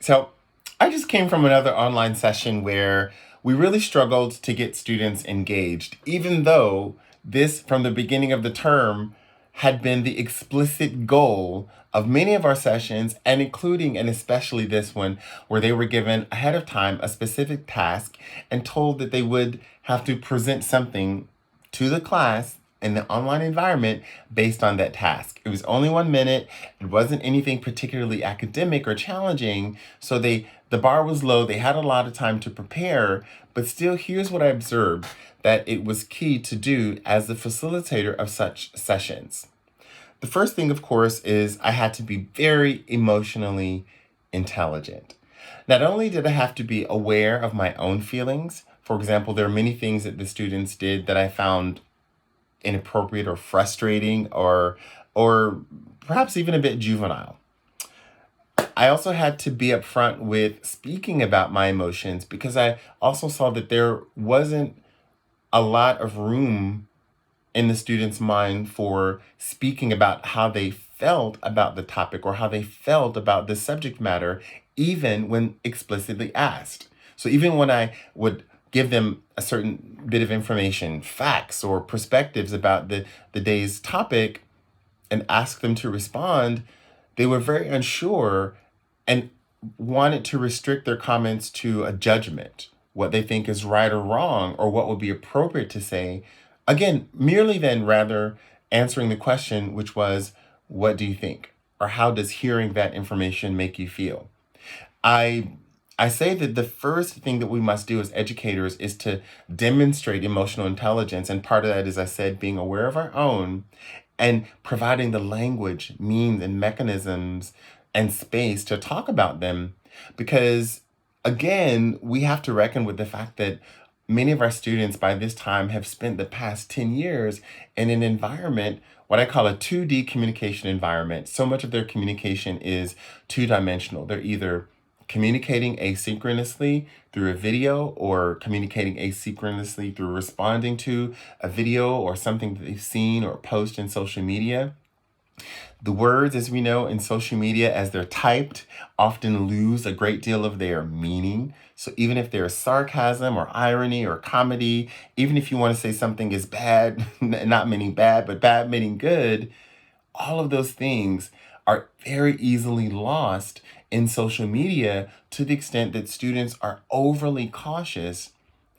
So I just came from another online session where we really struggled to get students engaged, even though this, from the beginning of the term, had been the explicit goal of many of our sessions, and including and especially this one, where they were given ahead of time a specific task and told that they would have to present something to the class in the online environment based on that task. It was only 1 minute. It wasn't anything particularly academic or challenging. So the bar was low. They had a lot of time to prepare, but still here's what I observed that it was key to do as the facilitator of such sessions. The first thing, of course, is I had to be very emotionally intelligent. Not only did I have to be aware of my own feelings, for example, there are many things that the students did that I found inappropriate or frustrating or perhaps even a bit juvenile. I also had to be upfront with speaking about my emotions because I also saw that there wasn't a lot of room in the student's mind for speaking about how they felt about the topic or how they felt about the subject matter, even when explicitly asked. So even when I would give them a certain bit of information, facts or perspectives about the day's topic, and ask them to respond, they were very unsure and wanted to restrict their comments to a judgment, what they think is right or wrong, or what would be appropriate to say. Again, merely then rather answering the question, which was, what do you think? Or how does hearing that information make you feel? I I say that the first thing that we must do as educators is to demonstrate emotional intelligence. And part of that is, I said, being aware of our own and providing the language, means, and mechanisms and space to talk about them. Because again, we have to reckon with the fact that many of our students by this time have spent the past 10 years in an environment, what I call a 2D communication environment. So much of their communication is two dimensional. They're either communicating asynchronously through a video or communicating asynchronously through responding to a video or something that they've seen or post in social media. The words, as we know in social media, as they're typed, often lose a great deal of their meaning. So even if there's sarcasm or irony or comedy, even if you want to say something is bad, not meaning bad, but bad meaning good, all of those things are very easily lost in social media to the extent that students are overly cautious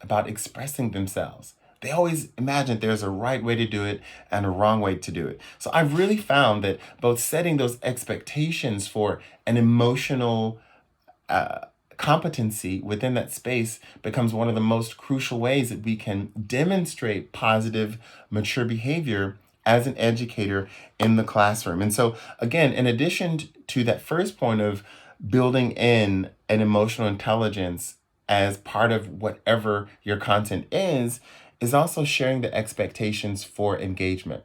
about expressing themselves. They always imagine there's a right way to do it and a wrong way to do it. So I've really found that both setting those expectations for an emotional uh, competency within that space becomes one of the most crucial ways that we can demonstrate positive, mature behavior as an educator in the classroom. And so, again, in addition to that first point of building in an emotional intelligence as part of whatever your content is also sharing the expectations for engagement.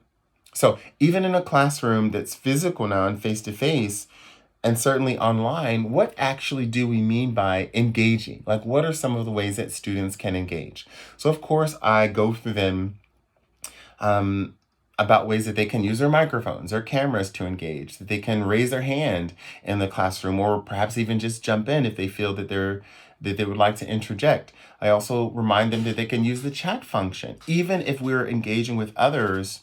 So, even in a classroom that's physical now and face to face, and certainly online, what actually do we mean by engaging? Like, what are some of the ways that students can engage? So, of course, I go through them um, about ways that they can use their microphones or cameras to engage, that they can raise their hand in the classroom, or perhaps even just jump in if they feel that they would like to interject. I also remind them that they can use the chat function, even if we're engaging with others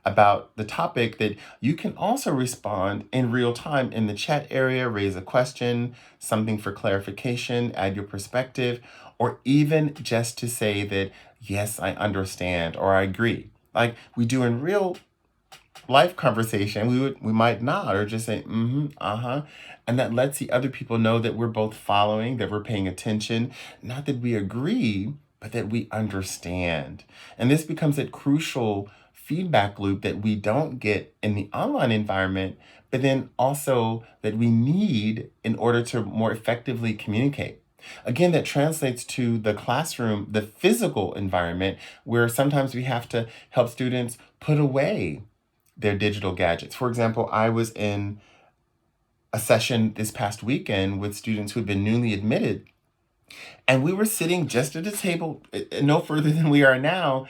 about the topic, that you can also respond in real time in the chat area, raise a question, something for clarification, add your perspective, or even just to say that, yes, I understand or I agree. Like we do in real life conversation, we might nod or just say, mm-hmm, uh-huh. And that lets the other people know that we're both following, that we're paying attention, not that we agree, but that we understand. And this becomes a crucial feedback loop that we don't get in the online environment, but then also that we need in order to more effectively communicate. Again, that translates to the classroom, the physical environment, where sometimes we have to help students put away their digital gadgets. For example, I was in a session this past weekend with students who had been newly admitted, and we were sitting just at a table no further than we are now,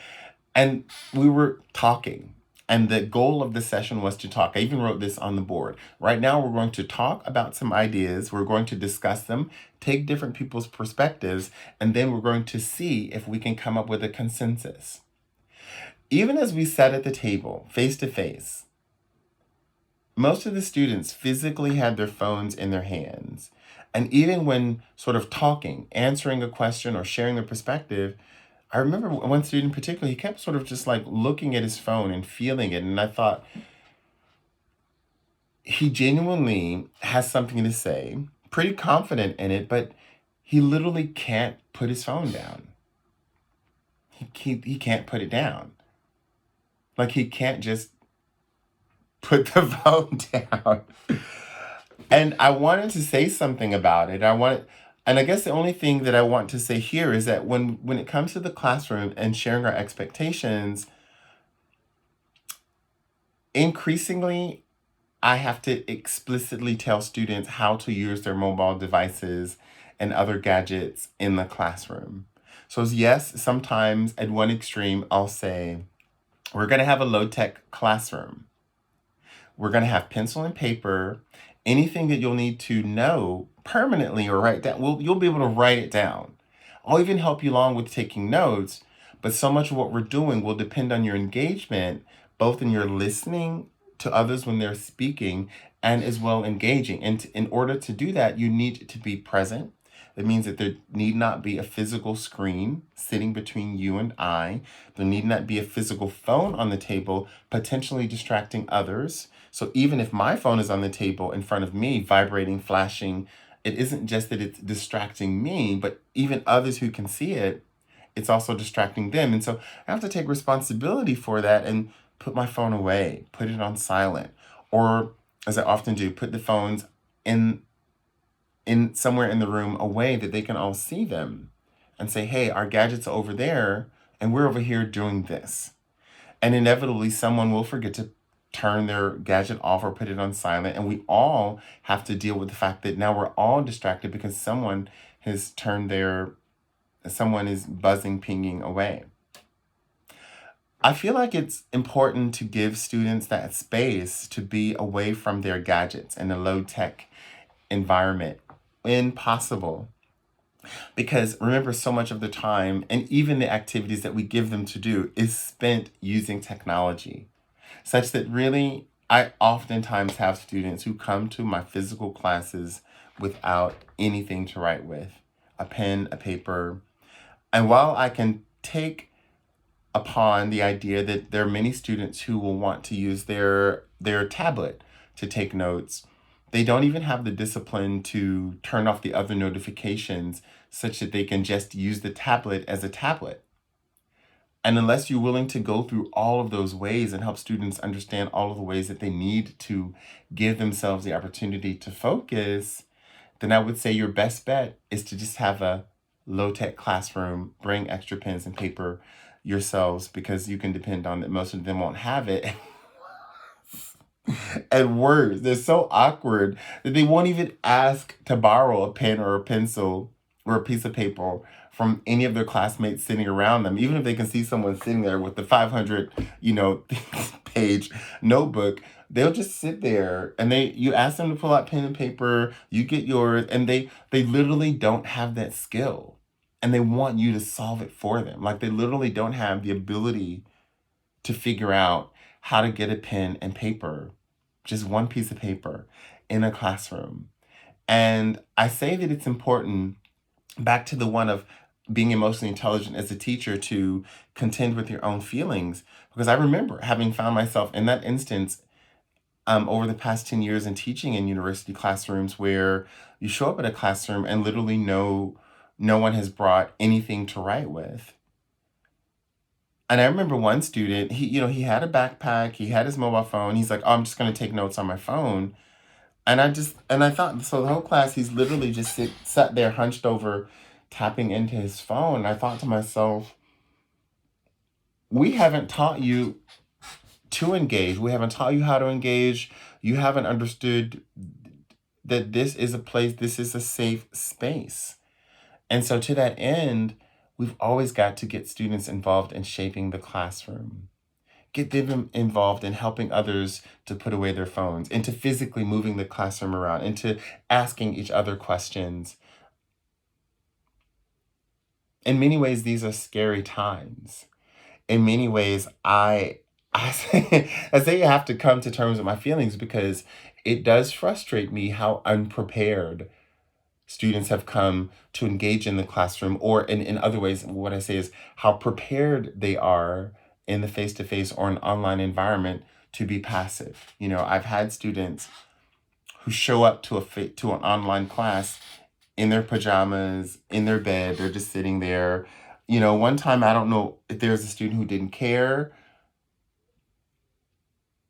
and we were talking. And the goal of the session was to talk. I even wrote this on the board. Right now, we're going to talk about some ideas. We're going to discuss them, take different people's perspectives, and then we're going to see if we can come up with a consensus. Even as we sat at the table, face to face, most of the students physically had their phones in their hands. And even when sort of talking, answering a question, or sharing their perspective, I remember one student in particular, he kept sort of just like looking at his phone and feeling it. And I thought, he genuinely has something to say, pretty confident in it, but he literally can't put his phone down. He can't put it down. Like, he can't just put the phone down. And I wanted to say something about it. And I guess the only thing that I want to say here is that when it comes to the classroom and sharing our expectations, increasingly, I have to explicitly tell students how to use their mobile devices and other gadgets in the classroom. So, yes, sometimes at one extreme, I'll say, we're going to have a low-tech classroom. We're going to have pencil and paper. Anything that you'll need to know permanently or write down, you'll be able to write it down. I'll even help you along with taking notes, but so much of what we're doing will depend on your engagement, both in your listening to others when they're speaking and as well engaging. And in order to do that, you need to be present. That means that there need not be a physical screen sitting between you and I. There need not be a physical phone on the table, potentially distracting others. So even if my phone is on the table in front of me, vibrating, flashing, it isn't just that it's distracting me, but even others who can see it, it's also distracting them. And so I have to take responsibility for that and put my phone away, put it on silent, or as I often do, put the phones in somewhere in the room away that they can all see them and say, hey, our gadgets are over there and we're over here doing this. And inevitably, someone will forget to turn their gadget off or put it on silent. And we all have to deal with the fact that now we're all distracted because someone is buzzing, pinging away. I feel like it's important to give students that space to be away from their gadgets in a low-tech environment when possible. Because remember, so much of the time and even the activities that we give them to do is spent using technology, such that really I oftentimes have students who come to my physical classes without anything to write with, a pen, a paper. And while I can take upon the idea that there are many students who will want to use their tablet to take notes, they don't even have the discipline to turn off the other notifications such that they can just use the tablet as a tablet. And unless you're willing to go through all of those ways and help students understand all of the ways that they need to give themselves the opportunity to focus, then I would say your best bet is to just have a low-tech classroom, bring extra pens and paper yourselves, because you can depend on that most of them won't have it. And words, they're so awkward that they won't even ask to borrow a pen or a pencil or a piece of paper from any of their classmates sitting around them, even if they can see someone sitting there with the 500, page notebook. They'll just sit there and you ask them to pull out pen and paper, you get yours, and they literally don't have that skill. And they want you to solve it for them. Like, they literally don't have the ability to figure out how to get a pen and paper, just one piece of paper, in a classroom. And I say that it's important, back to the one of being emotionally intelligent as a teacher, to contend with your own feelings. Because I remember having found myself in that instance over the past 10 years in teaching in university classrooms, where you show up at a classroom and literally no one has brought anything to write with. And I remember one student, he had a backpack, he had his mobile phone. He's like, oh, I'm just going to take notes on my phone. And I thought, so the whole class, he's literally just sat there hunched over, tapping into his phone. And I thought to myself, we haven't taught you to engage. We haven't taught you how to engage. You haven't understood that this is a place, this is a safe space. And so to that end, we've always got to get students involved in shaping the classroom. get them involved in helping others to put away their phones, into physically moving the classroom around, into asking each other questions. In many ways, these are scary times. In many ways, I say, I say you have to come to terms with my feelings because it does frustrate me how unprepared students have come to engage in the classroom, or in other ways, what I say is how prepared they are in the face-to-face or an online environment to be passive. You know, I've had students who show up to to an online class in their pajamas, in their bed, they're just sitting there. You know, one time, I don't know if there was a student who didn't care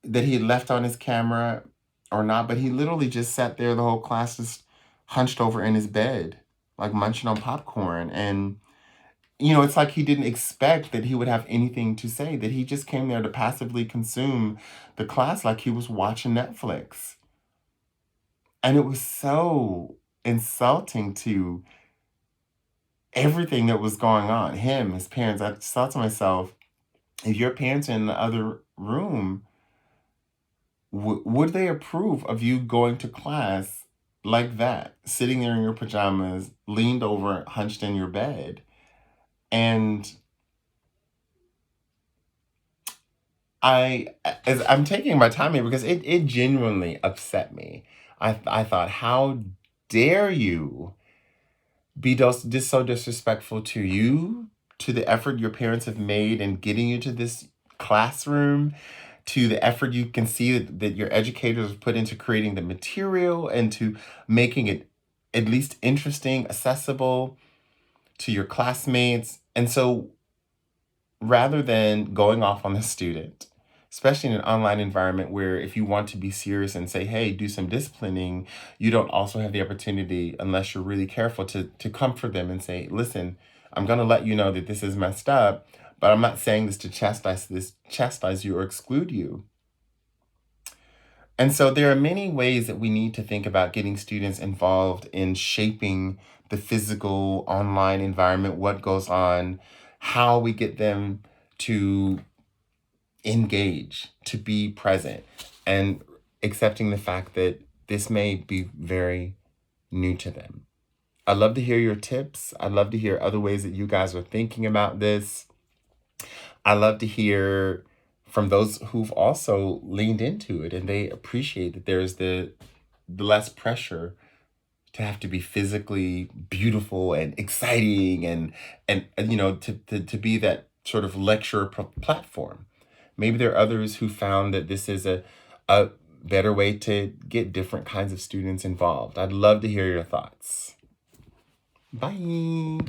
that he had left on his camera or not, but he literally just sat there the whole class, just hunched over in his bed, like munching on popcorn. And, you know, it's like he didn't expect that he would have anything to say, that he just came there to passively consume the class like he was watching Netflix. And it was so insulting to everything that was going on, him, his parents. I just thought to myself, if your parents are in the other room, would they approve of you going to class like that, sitting there in your pajamas, leaned over, hunched in your bed? And as I'm taking my time here because it genuinely upset me. I thought, how dare you be so disrespectful to you, to the effort your parents have made in getting you to this classroom, to the effort you can see that your educators have put into creating the material and to making it at least interesting, accessible to your classmates. And so rather than going off on the student, especially in an online environment where if you want to be serious and say, hey, do some disciplining, you don't also have the opportunity, unless you're really careful, to comfort them and say, listen, I'm going to let you know that this is messed up, but I'm not saying this to chastise you or exclude you. And so there are many ways that we need to think about getting students involved in shaping the physical online environment, what goes on, how we get them to engage, to be present, and accepting the fact that this may be very new to them. I'd love to hear your tips. I'd love to hear other ways that you guys are thinking about this. I love to hear from those who've also leaned into it and they appreciate that there's the less pressure to have to be physically beautiful and exciting and you know to be that sort of lecture platform. Maybe there are others who found that this is a better way to get different kinds of students involved. I'd love to hear your thoughts. Bye.